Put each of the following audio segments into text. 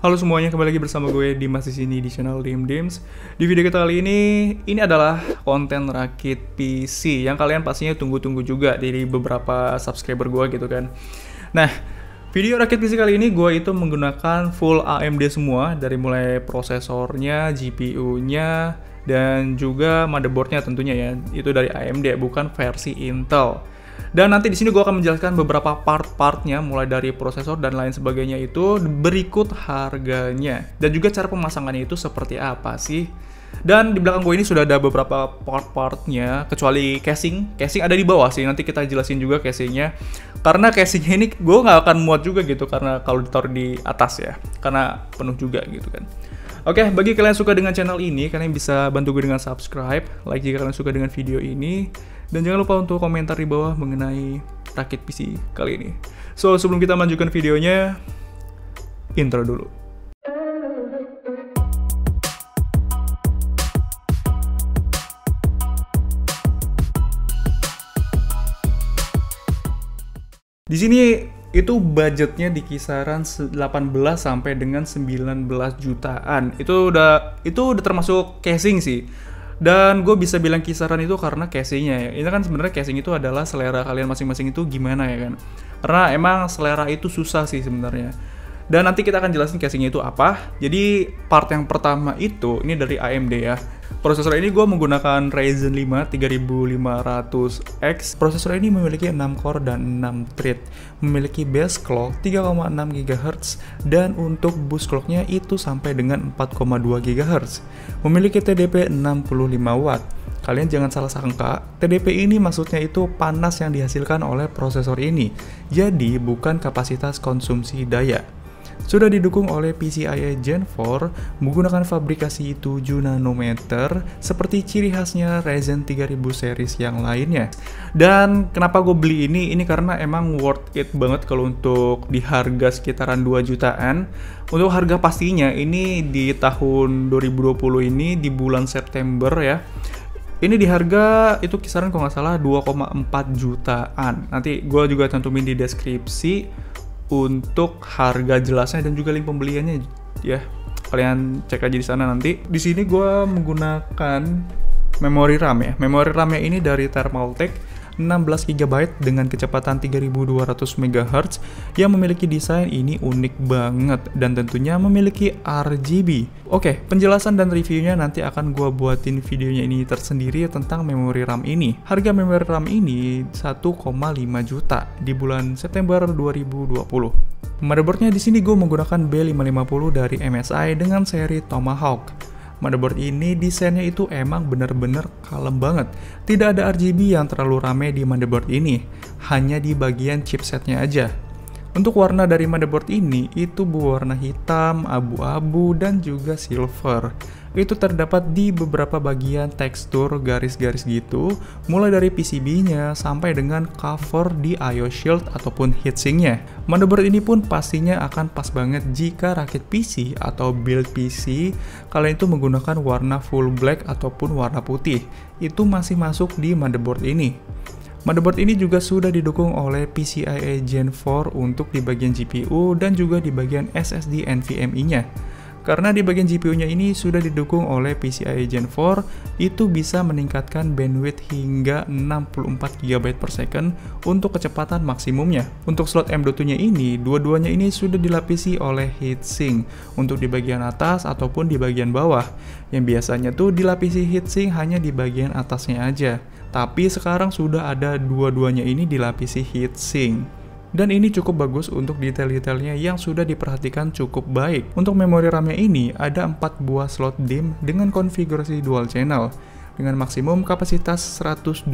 Halo semuanya, kembali lagi bersama gue Dimas di sini di channel Dims. Di video kita kali ini adalah konten rakit PC yang kalian pastinya tunggu-tunggu juga dari beberapa subscriber gue gitu kan. Nah, video rakit PC kali ini gue itu menggunakan full AMD semua, dari mulai prosesornya, GPU-nya, dan juga motherboardnya tentunya ya. Itu dari AMD, bukan versi Intel. Dan nanti di sini gue akan menjelaskan beberapa part-partnya, mulai dari prosesor dan lain sebagainya itu, berikut harganya. Dan juga cara pemasangannya itu seperti apa sih. Dan di belakang gue ini sudah ada beberapa part-partnya, kecuali casing. Casing ada di bawah sih, nanti kita jelasin juga casingnya. Karena casingnya ini gue nggak akan muat juga gitu, karena kalau ditaruh di atas ya. Karena penuh juga gitu kan. Oke, bagi kalian yang suka dengan channel ini, kalian bisa bantu gue dengan subscribe, like jika kalian suka dengan video ini, dan jangan lupa untuk komentar di bawah mengenai rakit PC kali ini. So, sebelum kita melanjutkan videonya, intro dulu. Di sini itu budgetnya di kisaran 18 sampai dengan 19 jutaan. Itu udah termasuk casing sih. Dan gue bisa bilang kisaran itu karena casingnya ya. Ini kan sebenarnya casing itu adalah selera kalian masing-masing itu gimana ya kan. Karena emang selera itu susah sih sebenarnya. Dan nanti kita akan jelasin casingnya itu apa. Jadi part yang pertama itu ini dari AMD ya. Prosesor ini gue menggunakan Ryzen 5 3500X. Prosesor ini memiliki 6 core dan 6 thread. Memiliki base clock 3,6 GHz dan untuk boost clocknya itu sampai dengan 4,2 GHz. Memiliki TDP 65 Watt. Kalian jangan salah sangka, TDP ini maksudnya itu panas yang dihasilkan oleh prosesor ini. Jadi bukan kapasitas konsumsi daya. Sudah didukung oleh PCIe Gen 4 menggunakan fabrikasi 7 nanometer seperti ciri khasnya Ryzen 3000 series yang lainnya. Dan kenapa gue beli ini? Ini karena emang worth it banget kalau untuk di harga sekitaran 2 jutaan. Untuk harga pastinya ini di tahun 2020 ini di bulan September ya. Ini di harga itu kisaran kalau nggak salah 2,4 jutaan. Nanti gue juga cantumin di deskripsi untuk harga jelasnya dan juga link pembeliannya ya. Kalian cek aja di sana nanti. Di sini gue menggunakan memori RAM ya. Memori RAM-nya ini dari Thermaltake 16 GB dengan kecepatan 3200 MHz yang memiliki desain ini unik banget dan tentunya memiliki RGB. Oke, penjelasan dan reviewnya nanti akan gua buatin videonya ini tersendiri tentang memori RAM ini. Harga memori RAM ini 1,5 juta di bulan September 2020. Motherboardnya di sini gue menggunakan B550 dari MSI dengan seri Tomahawk. Motherboard ini desainnya itu emang bener-bener kalem banget. Tidak ada RGB yang terlalu rame di motherboard ini, hanya di bagian chipsetnya aja. Untuk warna dari motherboard ini itu berwarna hitam, abu-abu, dan juga silver. Itu terdapat di beberapa bagian tekstur garis-garis gitu, mulai dari PCB-nya sampai dengan cover di IO shield ataupun heatsinknya. Motherboard ini pun pastinya akan pas banget jika rakit PC atau build PC kalian itu menggunakan warna full black ataupun warna putih. Itu masih masuk di motherboard ini. Motherboard ini juga sudah didukung oleh PCIe Gen 4 untuk di bagian GPU dan juga di bagian SSD NVMe-nya. Karena di bagian GPU-nya ini sudah didukung oleh PCIe Gen 4, itu bisa meningkatkan bandwidth hingga 64 GB per second untuk kecepatan maksimumnya. Untuk slot M.2-nya ini, dua-duanya ini sudah dilapisi oleh heatsink untuk di bagian atas ataupun di bagian bawah. Yang biasanya tuh dilapisi heatsink hanya di bagian atasnya aja. Tapi sekarang sudah ada dua-duanya ini dilapisi heatsink. Dan ini cukup bagus untuk detail-detailnya yang sudah diperhatikan cukup baik. Untuk memori RAM-nya ini ada 4 buah slot DIMM dengan konfigurasi dual channel dengan maksimum kapasitas 128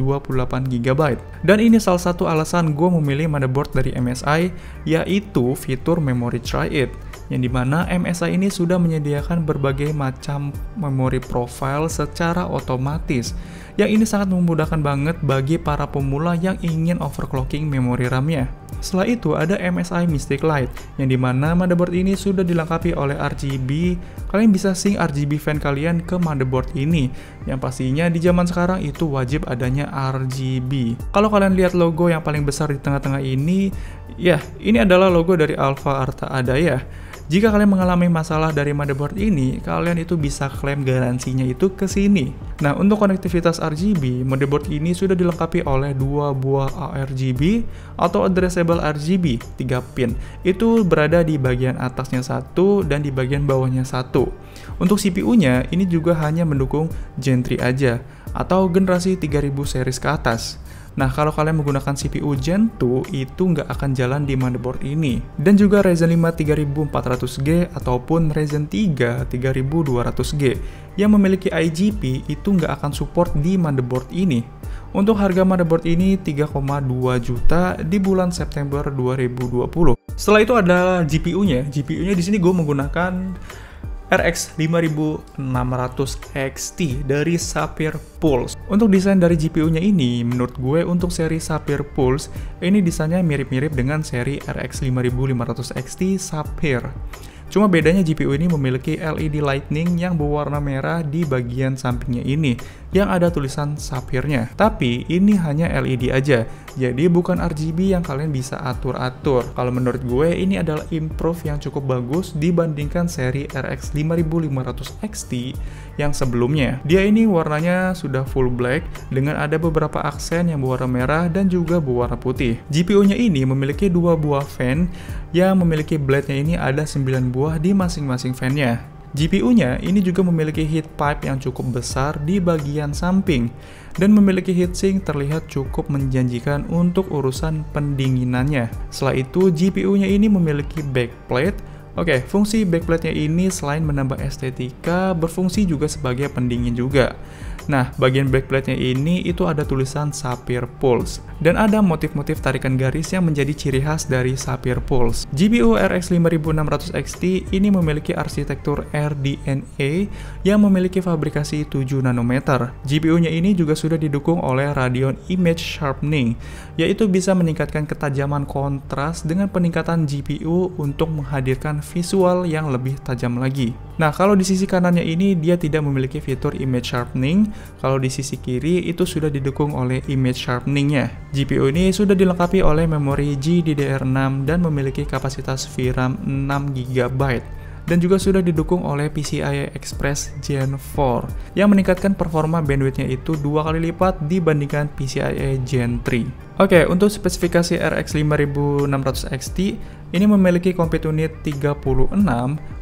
GB. Dan ini salah satu alasan gue memilih motherboard dari MSI, yaitu fitur Memory Try It, yang dimana MSI ini sudah menyediakan berbagai macam memori profile secara otomatis. Yang ini sangat memudahkan banget bagi para pemula yang ingin overclocking memori RAM-nya. Setelah itu ada MSI Mystic Light, yang dimana motherboard ini sudah dilengkapi oleh RGB. Kalian bisa sync RGB fan kalian ke motherboard ini, yang pastinya di zaman sekarang itu wajib adanya RGB. Kalau kalian lihat logo yang paling besar di tengah-tengah ini, Ya, ini adalah logo dari Alfa Arta Adaya. Jika kalian mengalami masalah dari motherboard ini, kalian itu bisa klaim garansinya itu ke sini. Nah, untuk konektivitas RGB, motherboard ini sudah dilengkapi oleh 2 buah ARGB atau addressable RGB 3 pin. Itu berada di bagian atasnya satu dan di bagian bawahnya satu. Untuk CPU-nya, ini juga hanya mendukung Gen 3 aja, atau generasi 3000 series ke atas. Nah, kalau kalian menggunakan CPU Gen 2, itu nggak akan jalan di motherboard ini. Dan juga Ryzen 5 3400G ataupun Ryzen 3 3200G yang memiliki IGP itu nggak akan support di motherboard ini. Untuk harga motherboard ini 3,2 juta di bulan September 2020. Setelah itu ada GPU-nya. GPU-nya di sini gue menggunakan RX 5600 XT dari Sapphire Pulse. Untuk desain dari GPU-nya ini, menurut gue untuk seri Sapphire Pulse, ini desainnya mirip-mirip dengan seri RX 5500 XT Sapphire. Cuma bedanya GPU ini memiliki LED lightning yang berwarna merah di bagian sampingnya ini, yang ada tulisan Sapphire-nya. Tapi ini hanya LED aja, jadi bukan RGB yang kalian bisa atur-atur. Kalau menurut gue, ini adalah improve yang cukup bagus dibandingkan seri RX 5500 XT yang sebelumnya. Dia ini warnanya sudah full black dengan ada beberapa aksen yang berwarna merah dan juga berwarna putih. GPU-nya ini memiliki 2 buah fan yang memiliki blade-nya ini ada 9 buah di masing-masing fan-nya. GPU-nya ini juga memiliki heat pipe yang cukup besar di bagian samping dan memiliki heatsink terlihat cukup menjanjikan untuk urusan pendinginannya. Setelah itu, GPU-nya ini memiliki backplate. Oke, fungsi backplate-nya ini selain menambah estetika, berfungsi juga sebagai pendingin juga. Nah, bagian backplate-nya ini itu ada tulisan Sapphire Pulse dan ada motif-motif tarikan garis yang menjadi ciri khas dari Sapphire Pulse. GPU RX 5600 XT ini memiliki arsitektur RDNA yang memiliki fabrikasi 7 nanometer. GPU-nya ini juga sudah didukung oleh Radeon Image Sharpening, yaitu bisa meningkatkan ketajaman kontras dengan peningkatan GPU untuk menghadirkan visual yang lebih tajam lagi. Nah, kalau di sisi kanannya ini dia tidak memiliki fitur Image Sharpening. Kalau di sisi kiri itu sudah didukung oleh image sharpening-nya. GPU ini sudah dilengkapi oleh memori GDDR6 dan memiliki kapasitas VRAM 6GB. Dan juga sudah didukung oleh PCIe Express Gen 4 yang meningkatkan performa bandwidth-nya itu 2 kali lipat dibandingkan PCIe Gen 3. Oke, untuk spesifikasi RX 5600 XT ini memiliki compute unit 36,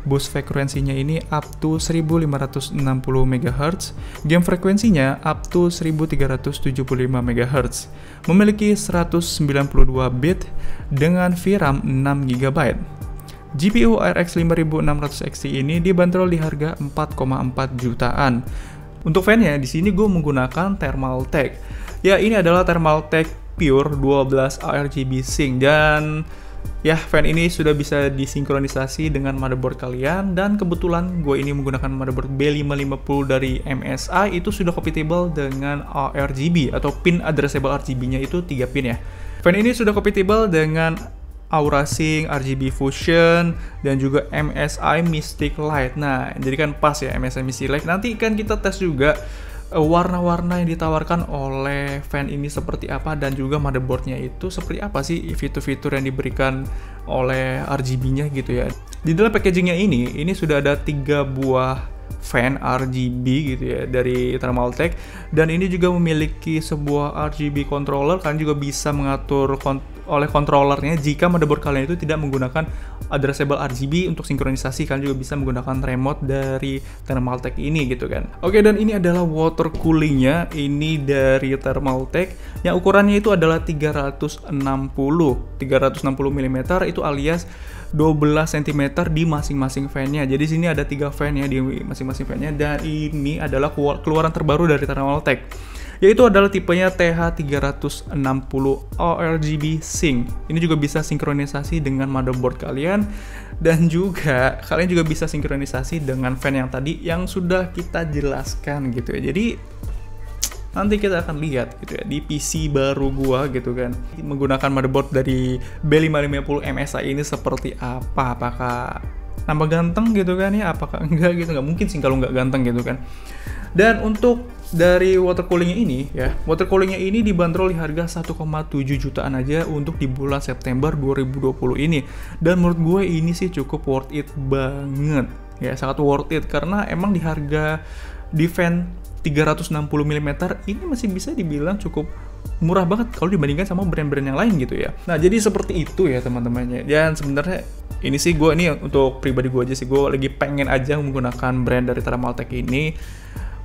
boost frekuensinya ini up to 1560 MHz, game frekuensinya up to 1375 MHz, memiliki 192 bit dengan VRAM 6GB. GPU RX 5600 XT ini dibanderol di harga 4,4 jutaan. Untuk fan-nya di sini gue menggunakan Thermaltake. Ya, ini adalah Thermaltake Pure 12 ARGB Sync dan ya, fan ini sudah bisa disinkronisasi dengan motherboard kalian dan kebetulan gue ini menggunakan motherboard B550 dari MSI itu sudah compatible dengan ARGB atau pin addressable RGB-nya itu 3 pin ya. Fan ini sudah compatible dengan Aurasync, RGB Fusion, dan juga MSI Mystic Light. Nah, jadi kan pas ya MSI Mystic Light. Nanti kan kita tes juga warna-warna yang ditawarkan oleh fan ini seperti apa dan juga motherboardnya itu seperti apa sih fitur-fitur yang diberikan oleh RGB-nya gitu ya. Di dalam packagingnya ini sudah ada 3 buah fan RGB gitu ya dari Thermaltake dan ini juga memiliki sebuah RGB controller. Kalian juga bisa mengatur oleh controllernya jika motherboard kalian itu tidak menggunakan addressable RGB untuk sinkronisasi. Kalian juga bisa menggunakan remote dari Thermaltake ini gitu kan. Oke, dan ini adalah water coolingnya ini dari Thermaltake yang ukurannya itu adalah 360 mm itu alias 12 cm di masing-masing fan-nya. Jadi sini ada 3 fan ya di masing-masing fan-nya dan ini adalah keluaran terbaru dari Thermaltake, yaitu adalah tipenya TH360 ARGB Sync. Ini juga bisa sinkronisasi dengan motherboard kalian dan juga kalian juga bisa sinkronisasi dengan fan yang tadi yang sudah kita jelaskan gitu ya. Jadi nanti kita akan lihat gitu ya di PC baru gua gitu kan menggunakan motherboard dari B550 MSI ini seperti apa, apakah nambah ganteng gitu kan ya, apakah enggak gitu, nggak mungkin sih kalau nggak ganteng gitu kan. Dan untuk dari water coolingnya ini ya, water coolingnya ini dibanderol di harga 1,7 jutaan aja untuk di bulan September 2020 ini. Dan menurut gue ini sih cukup worth it banget ya, sangat worth it, karena emang di harga di fan 360 mm ini masih bisa dibilang cukup murah banget kalau dibandingkan sama brand-brand yang lain gitu ya. Nah jadi seperti itu ya teman-temannya. Dan sebenarnya ini sih gue, ini untuk pribadi gue aja sih, gue lagi pengen aja menggunakan brand dari Thermaltake ini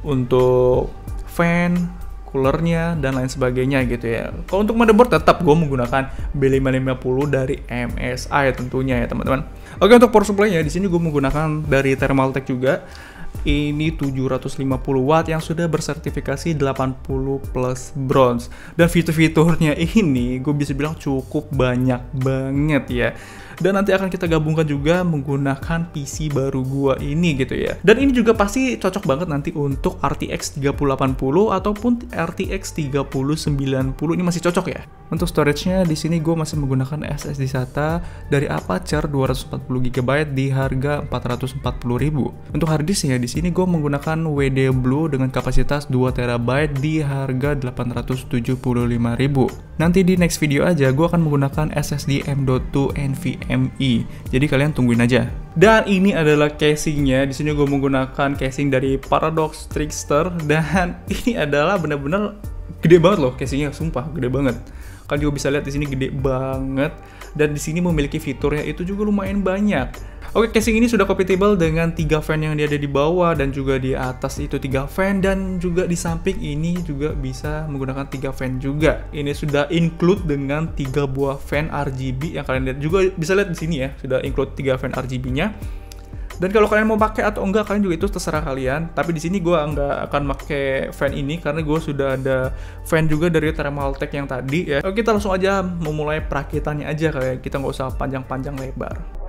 untuk fan, coolernya, dan lain sebagainya gitu ya. Kalau untuk motherboard tetap gue menggunakan B550 dari MSI tentunya ya teman-teman. Oke, untuk power supply-nya di sini gue menggunakan dari Thermaltake juga. Ini 750 watt yang sudah bersertifikasi 80 plus bronze. Dan fitur-fiturnya ini gue bisa bilang cukup banyak banget ya. Dan nanti akan kita gabungkan juga menggunakan PC baru gua ini gitu ya. Dan ini juga pasti cocok banget nanti untuk RTX 3080 ataupun RTX 3090, ini masih cocok ya. Untuk storage-nya di sini gue masih menggunakan SSD SATA dari Apacer 240GB di harga 440.000. Untuk hard disk ya di sini gue menggunakan WD Blue dengan kapasitas 2TB di harga 875.000. Nanti di next video aja gue akan menggunakan SSD M.2 NVMe. Jadi kalian tungguin aja. Dan ini adalah casingnya. Di sini gue menggunakan casing dari Paradox Trickster, dan ini adalah benar-benar gede banget loh casingnya, sumpah gede banget. Kalian juga bisa lihat di sini gede banget, dan di sini memiliki fiturnya itu juga lumayan banyak. Oke, casing ini sudah compatible dengan 3 fan yang ada di bawah, dan juga di atas itu 3 fan, dan juga di samping ini juga bisa menggunakan 3 fan juga. Ini sudah include dengan 3 buah fan RGB yang kalian lihat juga, bisa lihat di sini ya, sudah include 3 fan RGB-nya. Dan kalau kalian mau pakai atau enggak, kalian juga itu terserah kalian. Tapi di sini gue nggak akan pakai fan ini karena gue sudah ada fan juga dari Thermaltake yang tadi ya. Oke, kita langsung aja memulai perakitannya aja, kayak kita nggak usah panjang-panjang lebar.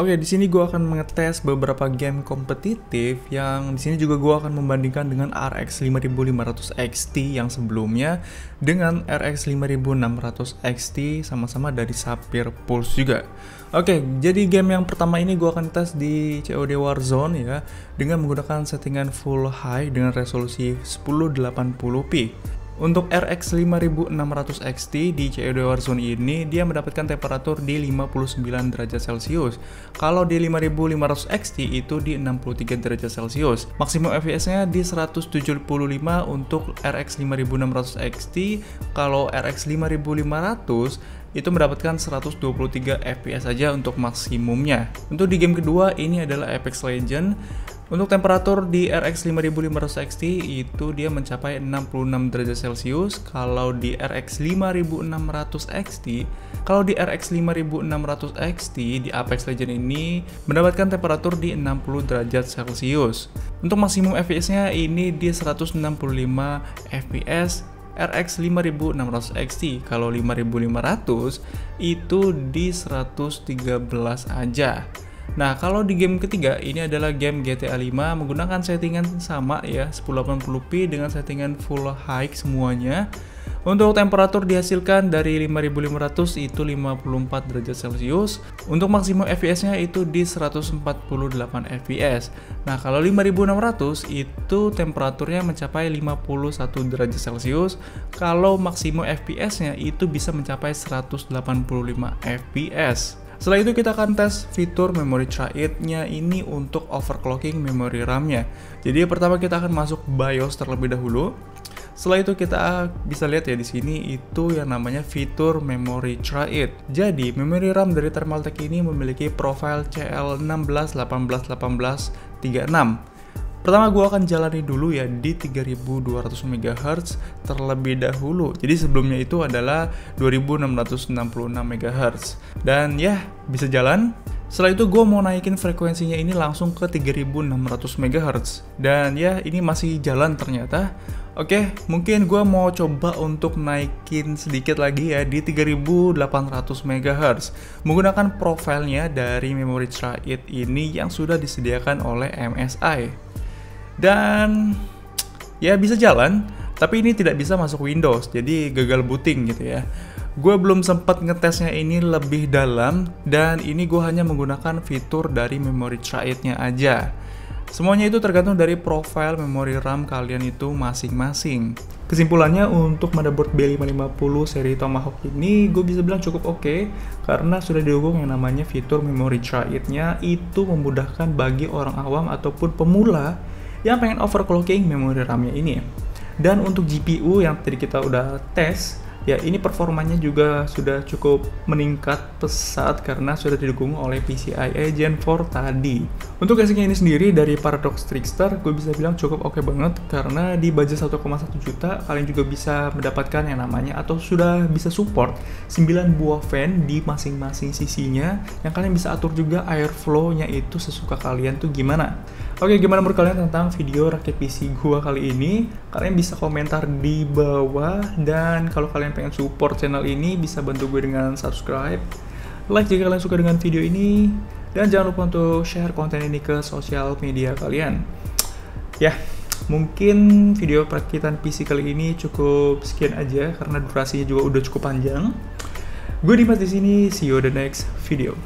Oke, di sini gue akan mengetes beberapa game kompetitif yang di sini juga gue akan membandingkan dengan RX 5500 XT yang sebelumnya dengan RX 5600 XT sama-sama dari Sapphire Pulse juga. Oke, jadi game yang pertama ini gue akan tes di COD Warzone ya dengan menggunakan settingan full high dengan resolusi 1080p. Untuk RX 5600 XT di COD Warzone ini dia mendapatkan temperatur di 59 derajat Celcius. Kalau di 5500 XT itu di 63 derajat Celcius. Maksimum FPS-nya di 175 untuk RX 5600 XT. Kalau RX 5500 itu mendapatkan 123 FPS saja untuk maksimumnya. Untuk di game kedua ini adalah Apex Legends. Untuk temperatur di RX 5500 XT itu dia mencapai 66 derajat Celcius. Kalau di RX 5600 XT, kalau di RX 5600 XT di Apex Legends ini mendapatkan temperatur di 60 derajat Celcius. Untuk maksimum FPS-nya ini di 165 FPS. RX 5600 XT, kalau 5500 itu di 113 aja. Nah, kalau di game ketiga ini adalah game GTA 5 menggunakan settingan sama ya, 1080p dengan settingan full high semuanya. Untuk temperatur dihasilkan dari 5500 itu 54 derajat Celcius. Untuk maksimum FPS-nya itu di 148 FPS. Nah, kalau 5600 itu temperaturnya mencapai 51 derajat Celcius. Kalau maksimum FPS-nya itu bisa mencapai 185 FPS. Setelah itu kita akan tes fitur memory trade-nya ini untuk overclocking memory RAM-nya. Jadi pertama kita akan masuk BIOS terlebih dahulu. Setelah itu kita bisa lihat ya di sini itu yang namanya fitur memory trade. Jadi memory RAM dari Thermaltake ini memiliki profil CL16-18-18-36. Pertama gue akan jalani dulu ya di 3200 MHz terlebih dahulu. Jadi sebelumnya itu adalah 2666 MHz. Dan ya bisa jalan. Setelah itu gue mau naikin frekuensinya ini langsung ke 3600 MHz. Dan ya ini masih jalan ternyata. Oke, mungkin gue mau coba untuk naikin sedikit lagi ya di 3800 MHz menggunakan profilnya dari memory trade ini yang sudah disediakan oleh MSI. Dan ya bisa jalan, tapi ini tidak bisa masuk Windows, jadi gagal booting gitu ya. Gue belum sempat ngetesnya ini lebih dalam, dan ini gue hanya menggunakan fitur dari memory trade-nya aja. Semuanya itu tergantung dari profil memori RAM kalian itu masing-masing. Kesimpulannya untuk motherboard B550 seri Tomahawk ini gue bisa bilang cukup oke, karena sudah didukung yang namanya fitur memory trade-nya itu memudahkan bagi orang awam ataupun pemula yang pengen overclocking memori RAM-nya ini. Dan untuk GPU yang tadi kita udah tes, ya ini performanya juga sudah cukup meningkat pesat karena sudah didukung oleh PCIe Gen 4 tadi. Untuk casingnya ini sendiri dari Paradox Trickster, gue bisa bilang cukup oke banget karena di budget 1,1 juta kalian juga bisa mendapatkan yang namanya atau sudah bisa support 9 buah fan di masing-masing sisinya yang kalian bisa atur juga airflow-nya itu sesuka kalian tuh gimana. Oke, gimana menurut kalian tentang video rakit PC gua kali ini? Kalian bisa komentar di bawah, dan kalau kalian pengen support channel ini bisa bantu gue dengan subscribe, like jika kalian suka dengan video ini, dan jangan lupa untuk share konten ini ke sosial media kalian. Ya, mungkin video perakitan PC kali ini cukup sekian aja karena durasinya juga udah cukup panjang. Gue Dimas di sini, see you the next video.